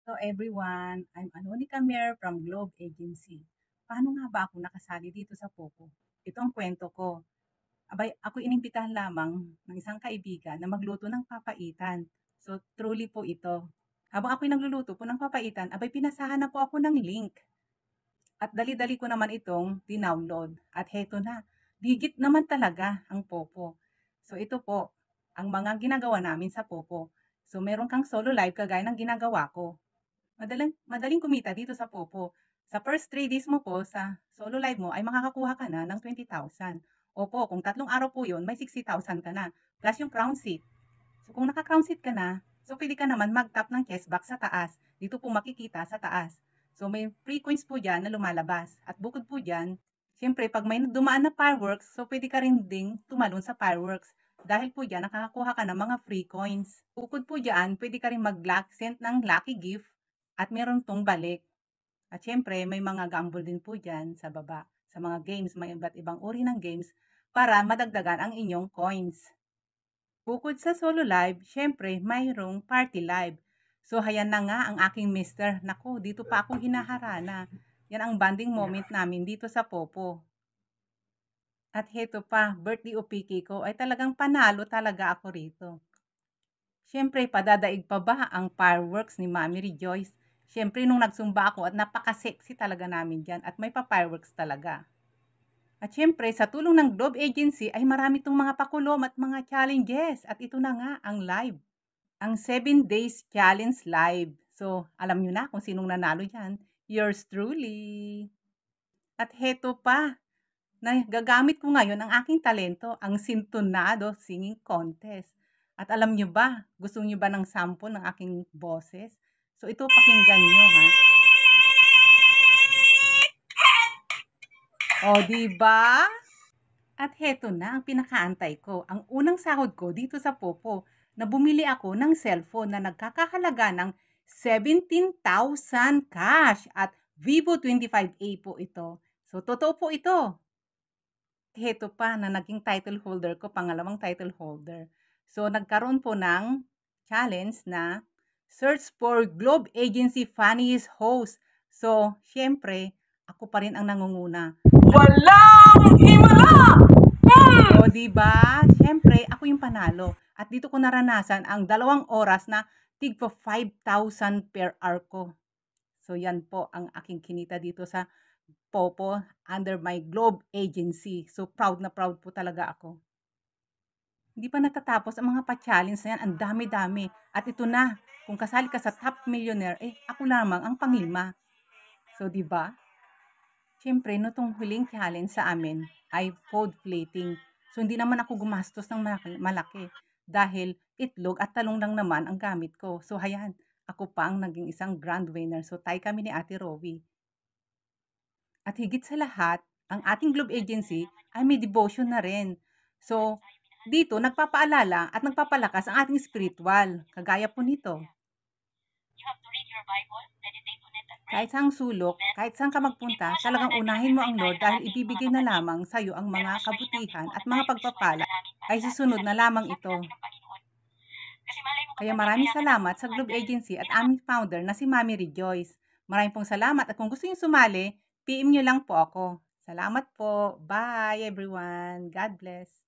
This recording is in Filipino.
Hello everyone, I'm Anonika Mer from Globe Agency. Paano nga ba ako nakasali dito sa Popo? Ito ang kwento ko. Abay, ako inimbitahan lamang ng isang kaibigan na magluto ng papaitan. So, truly po ito. Habang ako'y nagluluto po ng papaitan, abay pinasahan na po ako ng link. At dali-dali ko naman itong dinownload. At heto na, digit naman talaga ang Popo. So, ito po, ang mga ginagawa namin sa Popo. So, meron kang solo live kagaya ng ginagawa ko. Madaling kumita dito sa Popo. Sa first 3 days mo po sa solo live mo ay makakakuha ka na ng 20,000. Opo, kung 3 araw po yun, may 60,000 ka na. Plus yung crown seat. So kung naka-crown seat ka na, so pwede ka naman mag-tap ng cashback sa taas. Dito po makikita sa taas. So may free coins po dyan na lumalabas. At bukod po dyan, syempre pag may dumaan na fireworks, so pwede ka rin ding tumalon sa fireworks. Dahil po dyan, nakakakuha ka ng mga free coins. Bukod po dyan, pwede ka rin mag-send ng lucky gift at meron tong balik. At syempre, may mga gamble din po dyan sa baba. Sa mga games, may iba't ibang uri ng games para madagdagan ang inyong coins. Bukod sa solo live, syempre, mayroong party live. So, hayan na nga ang aking mister. Nako, dito pa ako hinaharana. Yan ang bonding moment namin dito sa Popo. At heto pa, birthday upiki ko ay talagang panalo talaga ako rito. Siyempre, padadaig pa ba ang fireworks ni Mami Rejoice? Siyempre, nung nagsumba ako at napaka-sexy talaga namin dyan at may pa-fireworks talaga. At siyempre, sa tulong ng Globe Agency ay marami itong mga pakulom at mga challenges. At ito na nga ang live. Ang 7 Days Challenge Live. So, alam nyo na kung sinong nanalo dyan. Yours truly. At heto pa, na gagamit ko ngayon ang aking talento, ang Sintonado Singing Contest. At alam nyo ba, gusto nyo ba ng sample ng aking boses? So ito, pakinggan nyo ha. O, diba? At heto na ang pinakaantay ko, ang unang sahod ko dito sa Popo, na bumili ako ng cellphone na nagkakahalaga ng 17,000 cash at Vivo 25A po ito. So, totoo po ito. Heto pa na naging title holder ko, pangalawang title holder. So, nagkaroon po ng challenge na search for Globe Agency Funniest Host. So, syempre, ako pa rin ang nangunguna. Walang himala! O, diba? Syempre, ako yung panalo. At dito ko naranasan ang 2 oras na tigpa 5,000 per hour ko. So, yan po ang aking kinita dito sa Popo under my Globe Agency. So, proud na proud po talaga ako. Hindi pa natatapos ang mga pa-challenge na yan. Ang dami-dami. At ito na, kung kasali ka sa top millionaire, ako lamang ang pang-5. So, di ba? Siyempre, no tong huling challenge sa amin ay food plating. So, hindi naman ako gumastos ng malaki dahil itlog at talong lang naman ang gamit ko. So, hayan, ako pa ang naging isang grand winner. So, tayo kami ni Ate Rowie. At higit sa lahat, ang ating Globe Agency ay may devotion na rin. So, dito nagpapaalala at nagpapalakas ang ating spiritual. Kagaya po nito. Kahit saang sulok, kahit saan ka magpunta, talagang unahin mo ang Lord dahil ibibigay na lamang sa iyo ang mga kabutihan at mga pagpapala ay susunod na lamang ito. Kaya maraming salamat sa Globe Agency at aming founder na si Mami Rejoice. Maraming pong salamat at kung gusto niyo sumali, PM nyo lang po ako. Salamat po. Bye everyone. God bless.